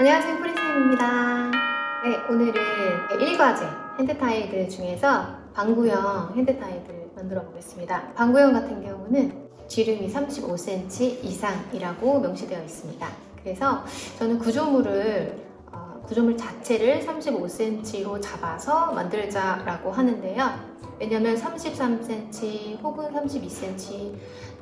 안녕하세요, 프리쌤입니다. 네, 오늘은 일과제 핸드타이드 중에서 방구형 핸드타이드를 만들어 보겠습니다. 방구형 같은 경우는 지름이 35cm 이상이라고 명시되어 있습니다. 그래서 저는 구조물 자체를 35cm로 잡아서 만들자라고 하는데요. 왜냐면 33cm 혹은 32cm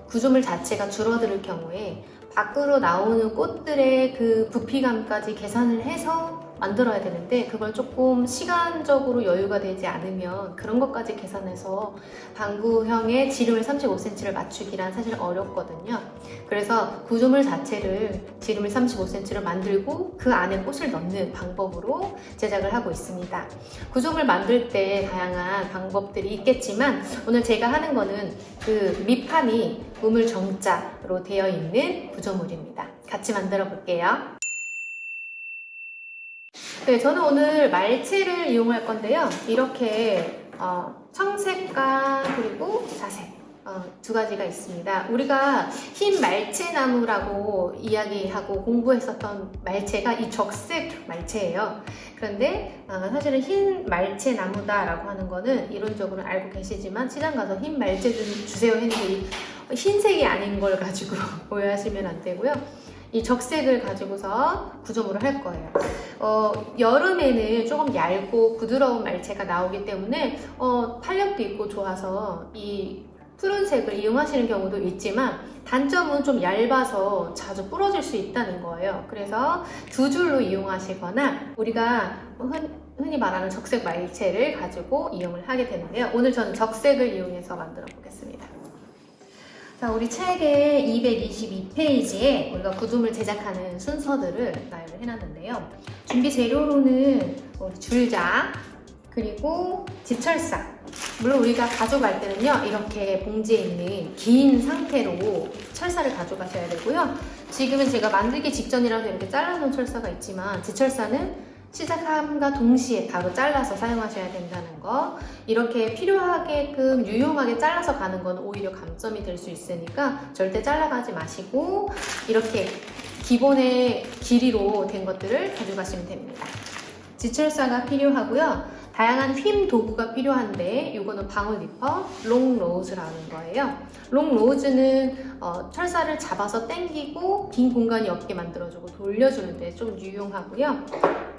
구조물 자체가 줄어들 경우에 밖으로 나오는 꽃들의 그 부피감까지 계산을 해서 만들어야 되는데 그걸 조금 시간적으로 여유가 되지 않으면 그런 것까지 계산해서 방구형의 지름을 35cm를 맞추기란 사실 어렵거든요. 그래서 구조물 자체를 지름을 35cm로 만들고 그 안에 꽃을 넣는 방법으로 제작을 하고 있습니다. 구조물 만들 때 다양한 방법들이 있겠지만 오늘 제가 하는 거는 그 밑판이 우물 정자로 되어 있는 구조물입니다. 같이 만들어 볼게요. 네, 저는 오늘 말채를 이용할 건데요. 이렇게 청색과 그리고 자색 두 가지가 있습니다. 우리가 흰 말채나무라고 이야기하고 공부했었던 말채가 이 적색 말채예요. 그런데 사실은 흰 말채나무다라고 하는 거는 이론적으로 알고 계시지만 시장 가서 흰 말채 좀 주세요 했는데 흰색이 아닌 걸 가지고 오해하시면 안 되고요. 이 적색을 가지고서 구조물을 할 거예요. 여름에는 조금 얇고 부드러운 말채가 나오기 때문에 탄력도 있고 좋아서 이 푸른색을 이용하시는 경우도 있지만 단점은 좀 얇아서 자주 부러질 수 있다는 거예요. 그래서 두 줄로 이용하시거나 우리가 흔히 말하는 적색 말채를 가지고 이용을 하게 되는데요. 오늘 저는 적색을 이용해서 만들어 보겠습니다. 자, 우리 책의 222페이지에 우리가 구조물 제작하는 순서들을 나열을 해놨는데요. 준비 재료로는 줄자, 그리고 지철사. 물론 우리가 가져갈 때는요, 이렇게 봉지에 있는 긴 상태로 철사를 가져가셔야 되고요. 지금은 제가 만들기 직전이라서 이렇게 잘라놓은 철사가 있지만 지철사는 시작함과 동시에 바로 잘라서 사용하셔야 된다는 거. 이렇게 필요하게끔 유용하게 잘라서 가는 건 오히려 감점이 될 수 있으니까 절대 잘라가지 마시고 이렇게 기본의 길이로 된 것들을 가져가시면 됩니다. 지철사가 필요하고요. 다양한 휨 도구가 필요한데 이거는 방울 리퍼, 롱 로즈라는 거예요. 롱 로즈는 철사를 잡아서 당기고 빈 공간이 없게 만들어주고 돌려주는데 좀 유용하고요.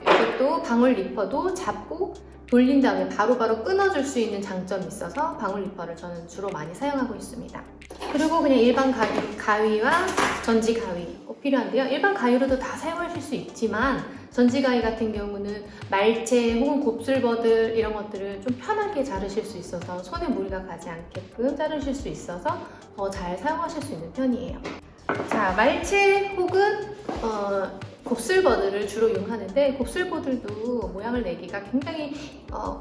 이것도 방울 리퍼도 잡고 돌린 다음에 바로바로 끊어줄 수 있는 장점이 있어서 방울 리퍼를 저는 주로 많이 사용하고 있습니다. 그리고 그냥 일반 가위와 전지 가위 꼭 필요한데요. 일반 가위로도 다 사용하실 수 있지만 전지 가위 같은 경우는 말채 혹은 곱슬버들 이런 것들을 좀 편하게 자르실 수 있어서 손에 무리가 가지 않게끔 자르실 수 있어서 더 잘 사용하실 수 있는 편이에요. 자, 말채 혹은 곱슬버들을 주로 이용하는데 곱슬버들도 모양을 내기가 굉장히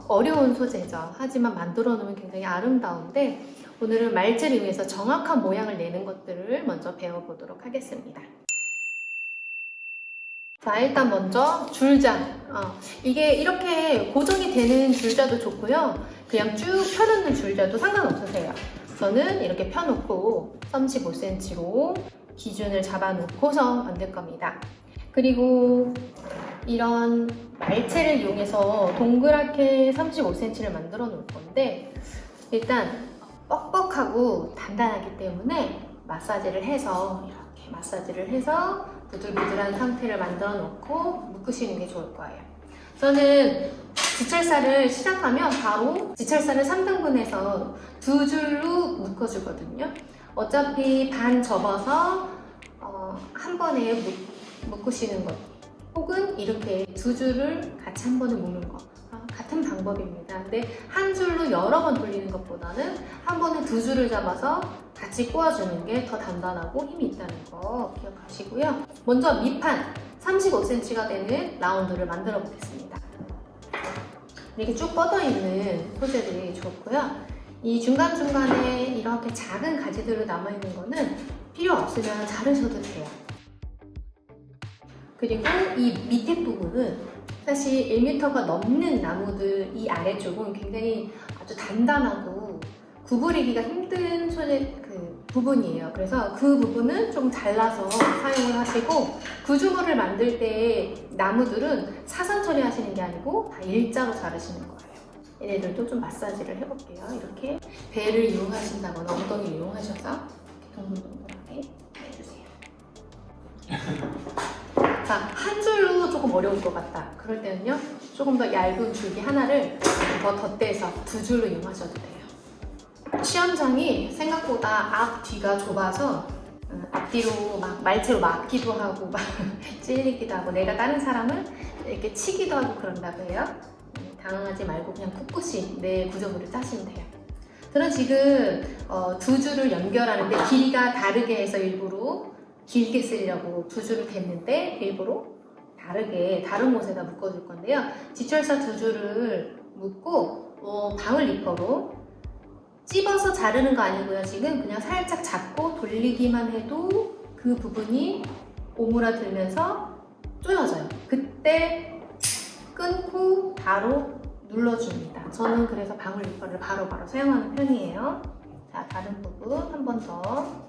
어려운 소재죠. 하지만 만들어 놓으면 굉장히 아름다운데 오늘은 말채를 이용해서 정확한 모양을 내는 것들을 먼저 배워보도록 하겠습니다. 자, 일단 먼저 줄자. 이게 이렇게 고정이 되는 줄자도 좋고요. 그냥 쭉 펴놓는 줄자도 상관없으세요. 저는 이렇게 펴놓고 35cm로 기준을 잡아놓고서 만들 겁니다. 그리고 이런 말채를 이용해서 동그랗게 35cm를 만들어 놓을 건데 일단 뻑뻑하고 단단하기 때문에 마사지를 해서 이렇게 마사지를 해서 부들부들한 상태를 만들어 놓고 묶으시는 게 좋을 거예요. 저는 지철사를 시작하면 바로 지철사를 3등분해서 두 줄로 묶어주거든요. 어차피 반 접어서 한 번에 묶으시는 것 혹은 이렇게 두 줄을 같이 한 번에 묶는 것 같은 방법입니다. 근데 한 줄로 여러 번 돌리는 것보다는 한 번에 두 줄을 잡아서 같이 꼬아주는 게 더 단단하고 힘이 있다는 거 기억하시고요. 먼저 밑판 35cm가 되는 라운드를 만들어 보겠습니다. 이렇게 쭉 뻗어 있는 소재들이 좋고요. 이 중간중간에 이렇게 작은 가지들로 남아있는 거는 필요 없으면 자르셔도 돼요. 그리고 이 밑에 부분은 사실 1m가 넘는 나무들 이 아래쪽은 굉장히 아주 단단하고 구부리기가 힘든 소재 부분이에요. 그래서 그 부분은 좀 잘라서 사용을 하시고, 구조물을 만들 때 나무들은 사선 처리하시는 게 아니고 다 일자로 자르시는 거예요. 얘네들도 좀 마사지를 해볼게요. 이렇게 배를 이용하신다거나 엉덩이를 이용하셔서 이렇게 동글동글하게 해주세요. 자, 한 줄로 조금 어려울 것 같다. 그럴 때는요, 조금 더 얇은 줄기 하나를 더 덧대서 두 줄로 이용하셔도 돼요. 시험장이 생각보다 앞, 뒤가 좁아서 앞뒤로 막 말채로 막기도 하고 막 찔리기도 하고 내가 다른 사람을 이렇게 치기도 하고 그런다고 해요. 당황하지 말고 그냥 꿋꿋이 내 구조물을 짜시면 돼요. 저는 지금 두 줄을 연결하는데 길이가 다르게 해서 일부러 길게 쓰려고 두 줄을 댔는데 일부러 다르게 다른 곳에다 묶어줄 건데요. 지철사 두 줄을 묶고 방울 리퍼로 찝어서 자르는 거 아니고요. 지금 그냥 살짝 잡고 돌리기만 해도 그 부분이 오므라들면서 조여져요. 그때 끊고 바로 눌러줍니다. 저는 그래서 방울 리퍼를 바로바로 사용하는 편이에요. 자, 다른 부분 한 번 더.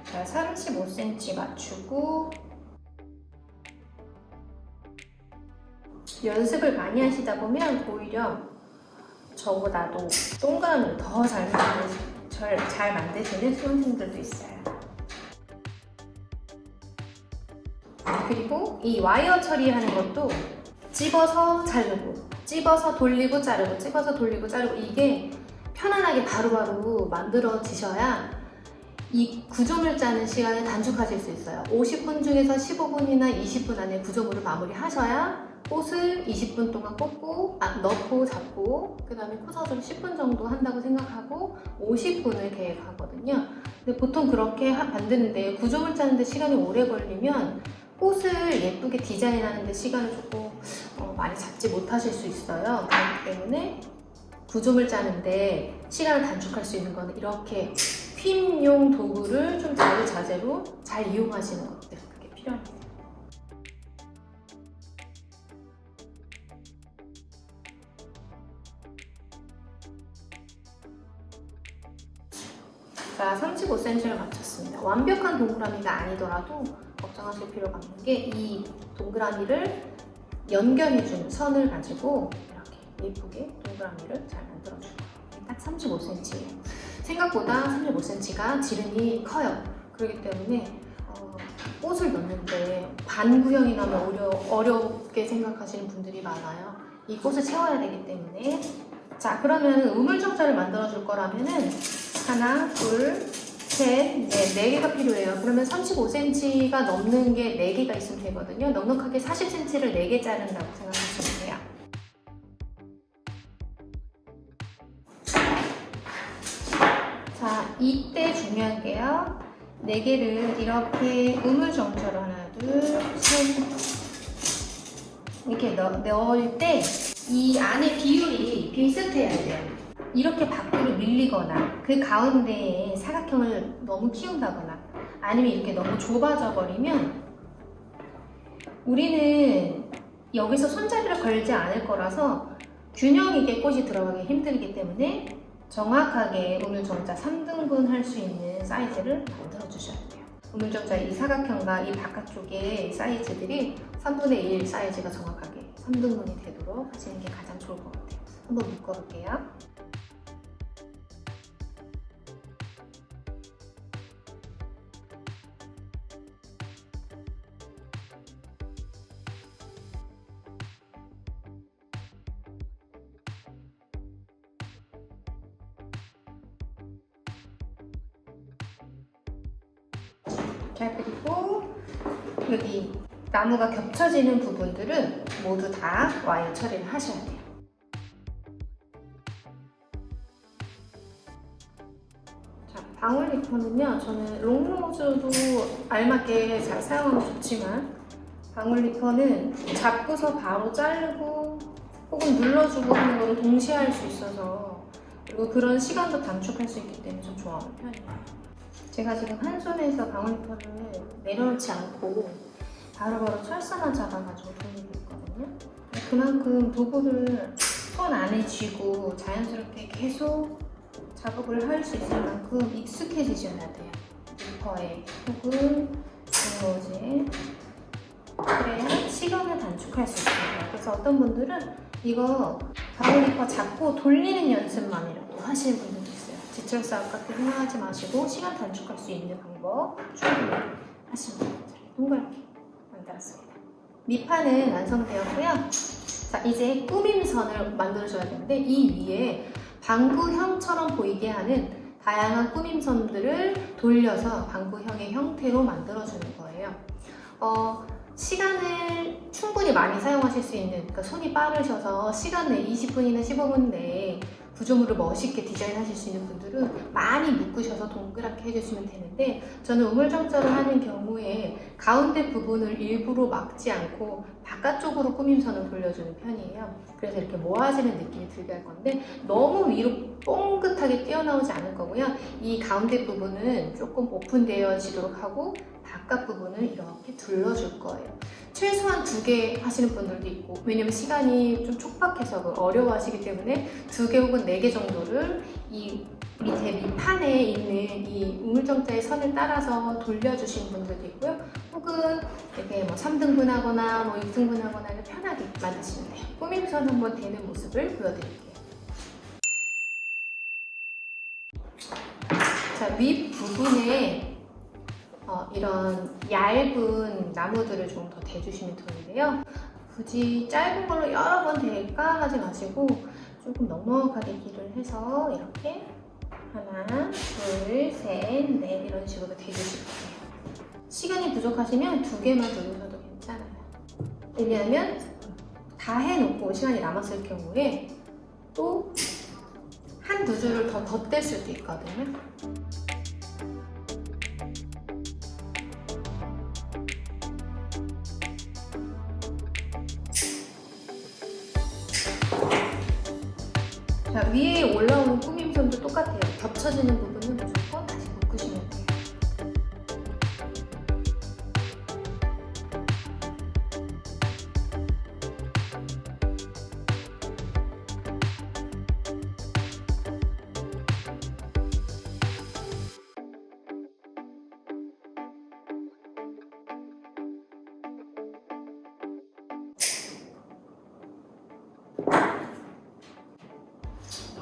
자, 35cm 맞추고 연습을 많이 하시다 보면 오히려 저보다도 동그라미를 더 잘 만드시는 수험생들도 있어요. 그리고 이 와이어 처리하는 것도 찝어서 자르고 찝어서 돌리고 자르고 찝어서 돌리고 자르고 이게 편안하게 바로바로 만들어지셔야 이 구조물 짜는 시간을 단축하실 수 있어요. 50분 중에서 15분이나 20분 안에 구조물을 마무리하셔야 꽃을 20분 동안 꽂고 넣고 잡고 그 다음에 코사주를 10분 정도 한다고 생각하고 50분을 계획하거든요. 근데 보통 그렇게 만드는데 구조물 짜는데 시간이 오래 걸리면 꽃을 예쁘게 디자인하는데 시간을 조금 많이 잡지 못하실 수 있어요. 그렇기 때문에 구조물 짜는데 시간을 단축할 수 있는 거는 이렇게 핀용 도구를 좀 자유자재로 잘 이용하시는 것들, 그게 필요합니다. 자, 35cm를 맞췄습니다. 완벽한 동그라미가 아니더라도 걱정하실 필요가 없는 게 이 동그라미를 연결해주는 선을 가지고 이렇게 예쁘게 동그라미를 잘 만들어줄 거예요. 딱 35cm예요. 생각보다 35cm가 지름이 커요. 그렇기 때문에 꽃을 넣는데 반구형이 나면 어렵게 생각하시는 분들이 많아요. 이 꽃을 채워야 되기 때문에. 자, 그러면 우물정자를 만들어 줄 거라면은 하나, 둘, 셋, 넷, 4개가 필요해요. 그러면 35cm가 넘는 게 4개가 있으면 되거든요. 넉넉하게 40cm를 4개 자른다고 생각하시면 돼요. 자, 이때 중요한 게요. 4개를 이렇게 우물정자로 하나, 둘, 셋 이렇게 넣을 때 이 안에 비율이 비슷해야 돼요. 이렇게 밖으로 밀리거나 그 가운데에 사각형을 너무 키운다거나 아니면 이렇게 너무 좁아져 버리면 우리는 여기서 손잡이를 걸지 않을 거라서 균형 있게 꽃이 들어가기 힘들기 때문에 정확하게 우물정자 3등분 할 수 있는 사이즈를 만들어 주셔야 돼요. 우물정자 이 사각형과 이 바깥쪽의 사이즈들이 3분의 1 사이즈가 정확하게 3등분이 되도록 하시는 게 가장 좋을 것 같아요. 한번 묶어볼게요. 자, 그리고 여기 나무가 겹쳐지는 부분들은 모두 다 와이어 처리를 하셔야 돼요. 자, 방울 리퍼는요, 저는 롱로즈도 알맞게 잘 사용하면 좋지만 방울 리퍼는 잡고서 바로 자르고 혹은 눌러주고 하는 거를 동시에 할 수 있어서 그리고 그런 시간도 단축할 수 있기 때문에 좀 좋아하는 편이에요. 제가 지금 한 손에서 방울리퍼를 내려놓지 않고 바로바로 철사만 잡아가지고 돌리고 있거든요. 그만큼 도구를 손 안에 쥐고 자연스럽게 계속 작업을 할 수 있을 만큼 익숙해지셔야 돼요. 리퍼에 혹은 이모지에. 그래야 시간을 단축할 수 있어요. 그래서 어떤 분들은 이거 방울리퍼 잡고 돌리는 연습만이라도 하시는 분들도 있어요. 지철사 아깝게 생각하지 마시고 시간 단축할 수 있는 방법 충분히 하시면 됩니다. 동그랗게 만들었습니다. 밑판은 완성되었고요. 자, 이제 꾸밈선을 만들어줘야 되는데 이 위에 방구형처럼 보이게 하는 다양한 꾸밈선들을 돌려서 방구형의 형태로 만들어주는 거예요. 시간을 충분히 많이 사용하실 수 있는, 그러니까 손이 빠르셔서 시간 내에 20분이나 15분 내에 구조물을 멋있게 디자인하실 수 있는 분들은 많이 묶으셔서 동그랗게 해주시면 되는데, 저는 우물정자를 하는 경우에 가운데 부분을 일부러 막지 않고 바깥쪽으로 꾸밈선을 돌려주는 편이에요. 그래서 이렇게 모아지는 느낌이 들게 할 건데 너무 위로 뽕긋하게 띄어나오지 않을 거고요. 이 가운데 부분은 조금 오픈되어지도록 하고 바깥 부분을 이렇게 둘러줄 거예요. 최소한 2개 하시는 분들도 있고, 왜냐면 시간이 좀 촉박해서 어려워하시기 때문에 2개 혹은 4개 정도를 이 밑에 밑판에 있는 이 우물정자의 선을 따라서 돌려주시는 분들도 있고요. 혹은 이렇게 뭐 3등분 하거나 뭐 6등분 하거나 편하게 만드시면 돼요. 꾸밈선 한번 되는 모습을 보여드릴게요. 자, 윗부분에 이런 얇은 나무들을 좀 더 대주시면 좋은데요. 굳이 짧은 걸로 여러 번 대까 하지 마시고 조금 넉넉하게 길을 해서 이렇게 하나, 둘, 셋, 넷 이런 식으로 대주실 거예요. 시간이 부족하시면 2개만 돌리셔도 괜찮아요. 왜냐하면 다 해놓고 시간이 남았을 경우에 또 한두 줄을 더 덧댈 수도 있거든요. 자, 위에 올라오는 꾸밈선도 똑같아요. 겹쳐지는 부분은 무조건 다시 묶으시면 돼요.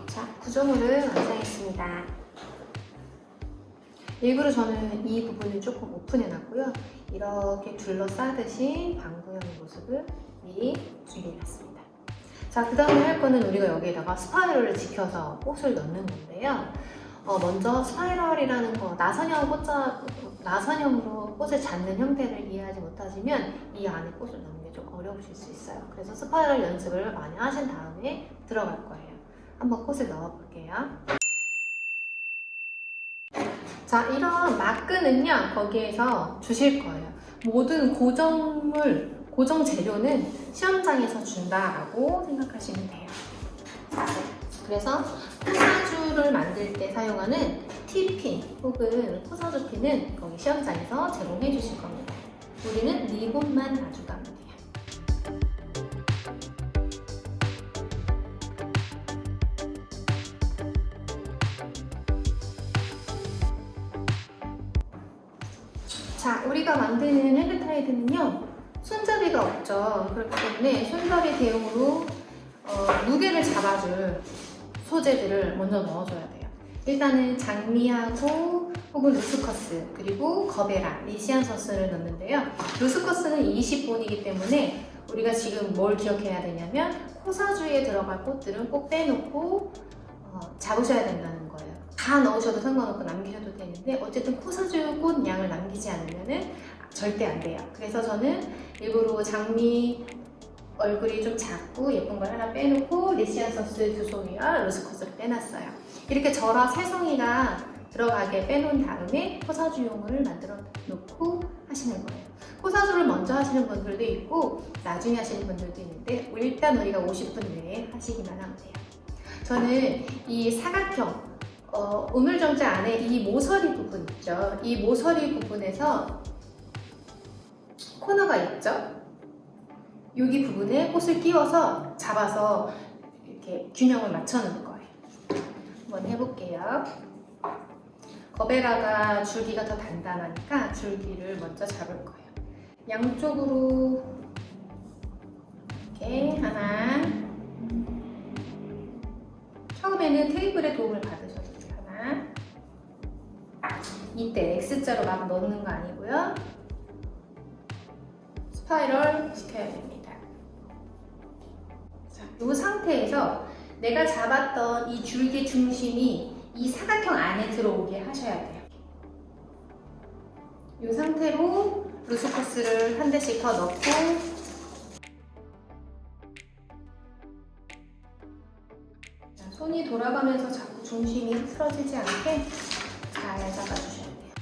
자, 구조물을 완성했습니다. 일부러 저는 이 부분을 조금 오픈해 놨고요. 이렇게 둘러싸듯이 방구형의 모습을 미리 준비해 놨습니다. 자, 그 다음에 할 거는 우리가 여기에다가 스파이럴을 지켜서 꽃을 넣는 건데요. 먼저 스파이럴이라는 거, 나선형으로 꽃을 잡는 형태를 이해하지 못하시면 이 안에 꽃을 넣는 게 좀 어려우실 수 있어요. 그래서 스파이럴 연습을 많이 하신 다음에 들어갈 거예요. 한번 꽃을 넣어볼게요. 자, 이런 막끈은요, 거기에서 주실 거예요. 모든 고정 재료는 시험장에서 준다라고 생각하시면 돼요. 그래서 포사주를 만들 때 사용하는 T핀 혹은 포사주핀은 거기 시험장에서 제공해 주실 겁니다. 우리는 리본만 가져가면 돼요. 자, 우리가 만드는 핸드타이드는요, 손잡이가 없죠. 그렇기 때문에 손잡이 대용으로 무게를 잡아줄 소재들을 먼저 넣어줘야 돼요. 일단은 장미하고 혹은 루스커스, 그리고 거베라, 리시안서스를 넣는데요. 루스커스는 20본이기 때문에 우리가 지금 뭘 기억해야 되냐면 코사주에 들어갈 꽃들은 꼭 빼놓고 잡으셔야 된다는 거예요. 다 넣으셔도 상관없고 남기셔도 되는데 어쨌든 코사주 꽃 양을 남기지 않으면 절대 안 돼요. 그래서 저는 일부러 장미 얼굴이 좀 작고 예쁜 걸 하나 빼놓고 리시안서스 2송이와 루스커스를 빼놨어요. 이렇게 절화 3송이가 들어가게 빼놓은 다음에 코사주용을 만들어 놓고 하시는 거예요. 코사주를 먼저 하시는 분들도 있고 나중에 하시는 분들도 있는데 일단 우리가 50분 내에 하시기만 하면 돼요. 저는 이 사각형 우물정자 안에 이 모서리 부분 있죠. 이 모서리 부분에서 코너가 있죠. 여기 부분에 꽃을 끼워서 잡아서 이렇게 균형을 맞춰놓을 거예요. 한번 해볼게요. 거베라가 줄기가 더 단단하니까 줄기를 먼저 잡을 거예요. 양쪽으로 이렇게 하나. 처음에는 테이블의 도움을 받으셔도 돼요. 하나. 이때 X자로 막 넣는 거 아니고요. 스파이럴 시켜야 됩니다. 자, 이 상태에서 내가 잡았던 이 줄기 중심이 이 사각형 안에 들어오게 하셔야 돼요. 이 상태로 루스커스를 한 대씩 더 넣고 자, 손이 돌아가면서 자꾸 중심이 흐트러지지 않게 잘 잡아주셔야 돼요.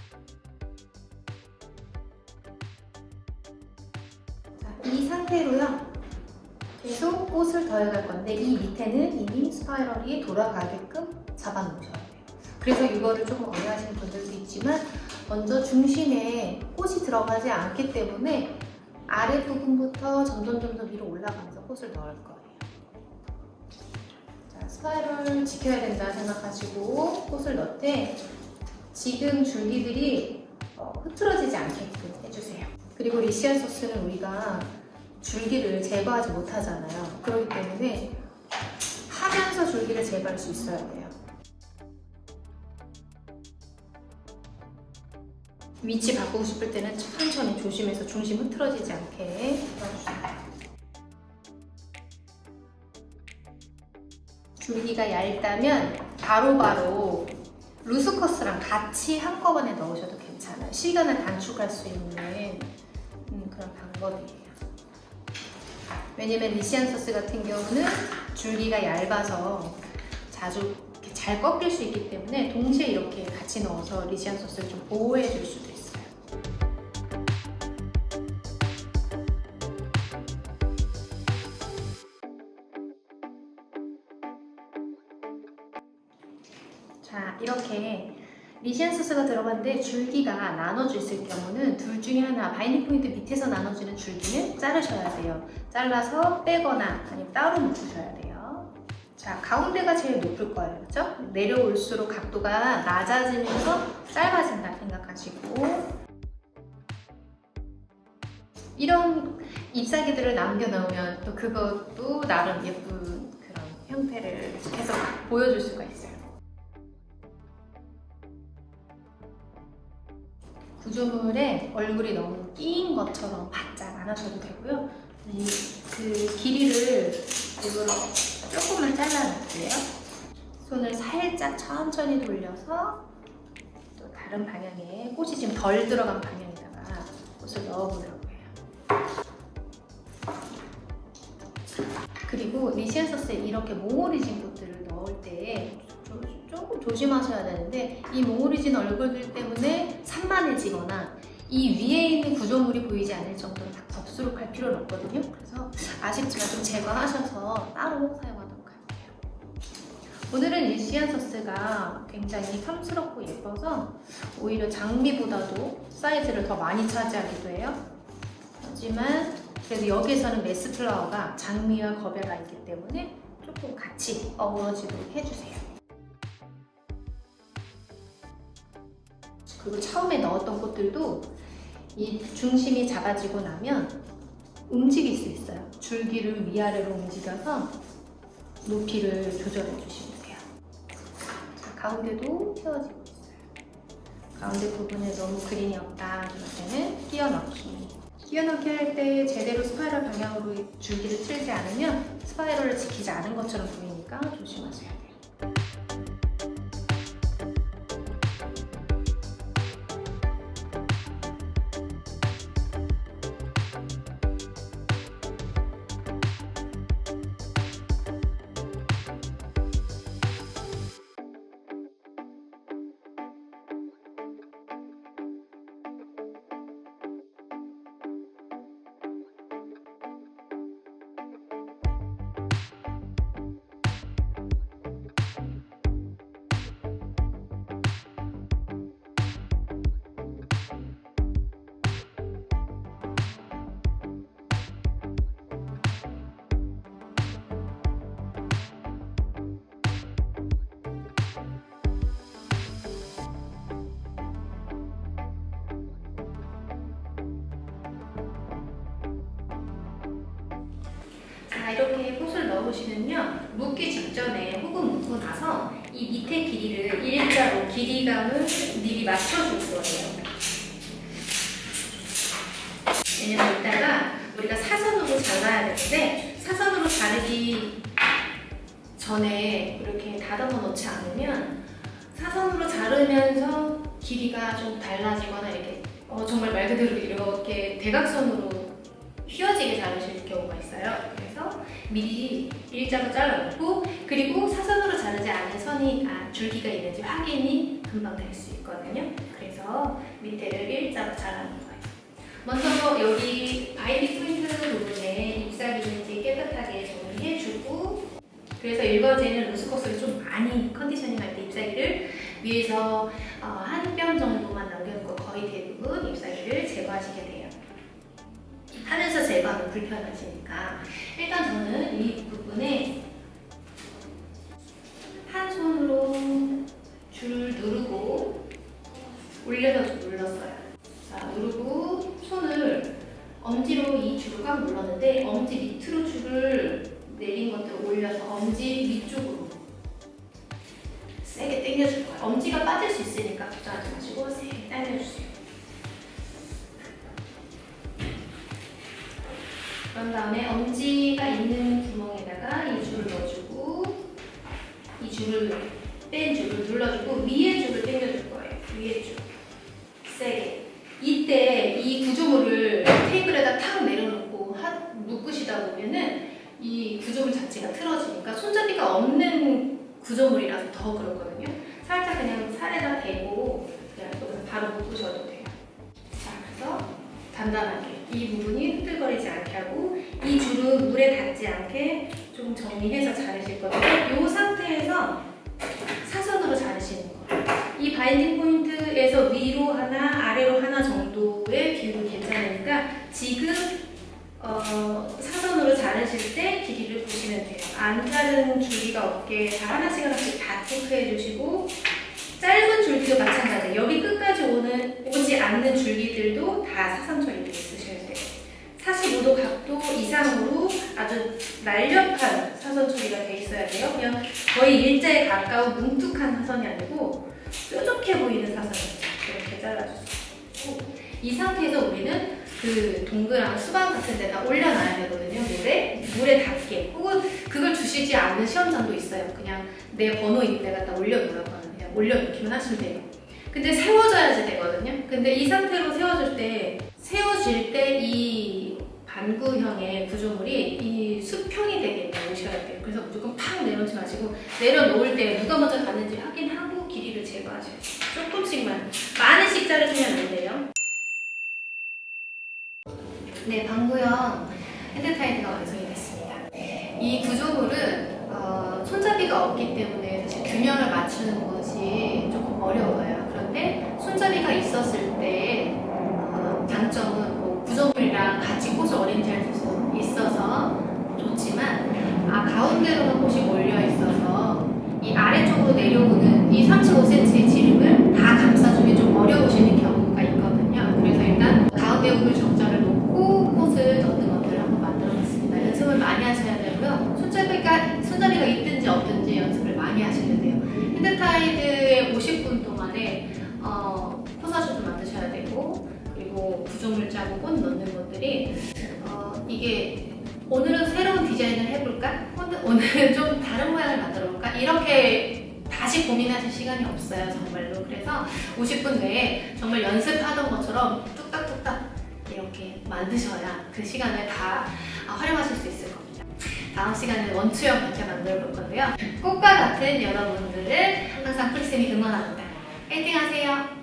자, 이 상태로요. 계속 꽃을 더해갈 건데 이 밑에는 이미 스파이럴이 돌아가게끔 잡아 놓으셔야 돼요. 그래서 이거를 조금 어려워하시는 분들도 있지만 먼저 중심에 꽃이 들어가지 않기 때문에 아랫부분부터 점점 위로 올라가면서 꽃을 넣을 거예요. 자, 스파이럴 지켜야 된다 생각하시고 꽃을 넣을 때 지금 줄기들이 흐트러지지 않게끔 해주세요. 그리고 리시안 소스는 우리가 줄기를 제거하지 못하잖아요. 그렇기 때문에 하면서 줄기를 제거할 수 있어야 돼요. 위치 바꾸고 싶을 때는 천천히 조심해서 중심 흐트러지지 않게 넣어주세요. 줄기가 얇다면 바로바로 루스커스랑 같이 한꺼번에 넣으셔도 괜찮아요. 시간을 단축할 수 있는 그런 방법이에요. 왜냐면 리시안 소스 같은 경우는 줄기가 얇아서 자주 이렇게 잘 꺾일 수 있기 때문에 동시에 이렇게 같이 넣어서 리시안 소스를 좀 보호해 줄 수도 있어요. 자, 이렇게 리시안 소스가 들어갔는데 줄기가 나눠져 있을 경우는 둘 중에 하나, 바인딩 포인트 밑에서 나눠지는 줄기는 자르셔야 돼요. 잘라서 빼거나 아니면 따로 묶으셔야 돼요. 자, 가운데가 제일 높을 거예요. 그렇죠? 내려올수록 각도가 낮아지면서 짧아진다 생각하시고 이런 잎사귀들을 남겨놓으면 또 그것도 나름 예쁜 그런 형태를 계속 보여줄 수가 있어요. 구조물에 얼굴이 너무 끼인 것처럼 바짝 안 하셔도 되고요. 그 길이를 일부러 조금만 잘라놓을게요. 손을 살짝 천천히 돌려서 또 다른 방향에 꽃이 지금 덜 들어간 방향에다가 꽃을 넣어보려고 해요. 그리고 리시안 소스에 이렇게 몽오리진 꽃들을 넣을 때 조금 조심하셔야 되는데 이 몽오리진 얼굴들 때문에 산만해지거나 이 위에 있는 구조물이 보이지 않을 정도로 막 덥수룩할 필요는 없거든요. 그래서 아쉽지만 좀 제거하셔서 따로 사용하도록 할게요. 오늘은 리시안 소스가 굉장히 탐스럽고 예뻐서 오히려 장미보다도 사이즈를 더 많이 차지하기도 해요. 하지만 그래도 여기에서는 메스 플라워가 장미와 거베가 있기 때문에 조금 같이 어우러지도록 해주세요. 그리고 처음에 넣었던 꽃들도 이 중심이 잡아지고 나면 움직일 수 있어요. 줄기를 위아래로 움직여서 높이를 조절해 주시면 돼요. 자, 가운데도 채워지고 있어요. 가운데 부분에 너무 그린이 없다 그럴 때는 끼워 넣기. 끼워 넣기 할 때 제대로 스파이럴 방향으로 줄기를 틀지 않으면 스파이럴을 지키지 않은 것처럼 보이니까 조심하셔야 돼요. 자, 이렇게 꽃을 넣어보시면요, 묶기 직전에 혹은 묶고 나서 이 밑에 길이를 일자로 길이감을 미리 맞춰줄 거예요. 왜냐면 이따가 우리가 사선으로 잘라야 되는데, 사선으로 자르기 전에 이렇게 다듬어 놓지 않으면 사선으로 자르면서 길이가 좀 달라지거나 이렇게 정말 말 그대로 이렇게 대각선으로 휘어지게 자르실 경우가 있어요. 그래서 미리 일자로 잘라놓고, 그리고 사선으로 자르지 않은 선이 줄기가 있는지 확인이 금방 될 수 있거든요. 그래서 밑에를 일자로 잘라놓은 거예요. 먼저 여기 바이딩 포인트 부분에 잎사귀 있는지 깨끗하게 정리해주고, 그래서 일거지에는 루스코스를 좀 많이 컨디셔닝 할 때 잎사귀를 위에서 한 뼘 정도만 남겨놓고 거의 대부분 잎사귀를 제거하시게 돼요. 하면서 제거하면 불편하시니까 일단 저는 이 부분에 한 손으로 줄 누르고 올려서 눌렀어요. 자, 누르고 손을 엄지로 이 줄을 꽉 눌렀는데 엄지 밑으로 줄을 내린 것들을 올려서 엄지 위쪽으로 세게 당겨줄 거예요. 엄지가 빠질 수 있으니까 걱정하지 마시고 세게 당겨주세요. 그런 다음에 엄지가 있는 구멍에다가 이 줄을 넣어주고, 이 줄을 뺀 줄을 눌러주고 위에 줄을 당겨줄 거예요. 위에 줄 세게. 이때 이 구조물을 테이블에다 탁 내려놓고 묶으시다 보면은 이 구조물 자체가 틀어지니까 손잡이가 없는 구조물이라서 더 그렇거든요. 살짝 그냥 살에다 대고 그냥 바로 묶으셔도 돼요. 자, 그래서 단단하게 이 부분이 흔들거리지 않게 하고, 이 줄은 물에 닿지 않게 좀 정리해서 자르실 거예요. 이 상태에서 사선으로 자르시는 거예요. 이 바인딩 포인트에서 위로 하나, 아래로 하나 정도의 길이도 괜찮으니까 지금 사선으로 자르실 때 길이를 보시면 돼요. 안 자른 줄기가 없게 다 하나씩 다 체크해 주시고, 짧은 줄기도 마찬가지예요. 여기 끝까지 오지 않는 줄기들도 다 사선 처리를 쓰셔야 돼요. 45도 각도 이상으로 아주 날렵한 사선 처리가 돼 있어야 돼요. 그냥 거의 일자에 가까운 뭉툭한 사선이 아니고 뾰족해 보이는 사선이죠. 이렇게 잘라주세요. 이 상태에서 우리는 그 동그란 수박 같은 데다 올려놔야 되거든요. 물에 닿게. 혹은 그걸 주시지 않는 시험장도 있어요. 그냥 내 번호 있는 데 갖다 올려놓으라고 하는, 그냥 올려놓기만 하시면 돼요. 근데 세워져야지 되거든요. 근데 이 상태로 세워질 때 이 반구형의 구조물이 이 수평이 되게 놓으셔야 돼요. 그래서 무조건 팍 내려놓지 마시고, 내려놓을 때 누가 먼저 갔는지 확인하고 길이를 제거하셔야 돼요. 조금씩만, 많이씩 자르시면 안 돼요. 네, 방구형 핸드타이드가 완성이 됐습니다. 이 구조물은 손잡이가 없기 때문에 사실 균형을 맞추는 것이 조금 어려워요. 그런데 손잡이가 있었을 때 장점은 뭐 구조물이랑 같이 꽃을 어레인지할 수 있어서 좋지만, 가운데로만 꽃이 몰려 있어서 이 아래쪽으로 내려오는 이 35cm의 지름을 다 감싸주기 좀 어려우시는 경우가 있거든요. 그래서 일단 가운데 부분 적절을 놓고 꽃을 넣는 것들을 한번 만들어봤습니다. 연습을 많이 하셔야 되고요. 손잡이가 있든지 없든지 연습을 많이 하셔야 돼요. 핸드타이드의 50분 동안에 코사주도 만드셔야 되고, 그리고 구조물 짜고 꽃 넣는 것들이 이게 오늘은 새로운 디자인을 해볼까? 오늘은 좀 다른 모양을 만들어볼까? 이렇게 다시 고민하실 시간이 없어요, 정말로. 그래서 50분 내에 정말 연습하던 것처럼 뚝딱뚝딱 이렇게 만드셔야 그 시간을 다 활용하실 수 있을 겁니다. 다음 시간에 원투형 같이 만들어 볼 건데요. 꽃과 같은 여러분들을 항상 풀쌤이 응원합니다. 파이팅 하세요!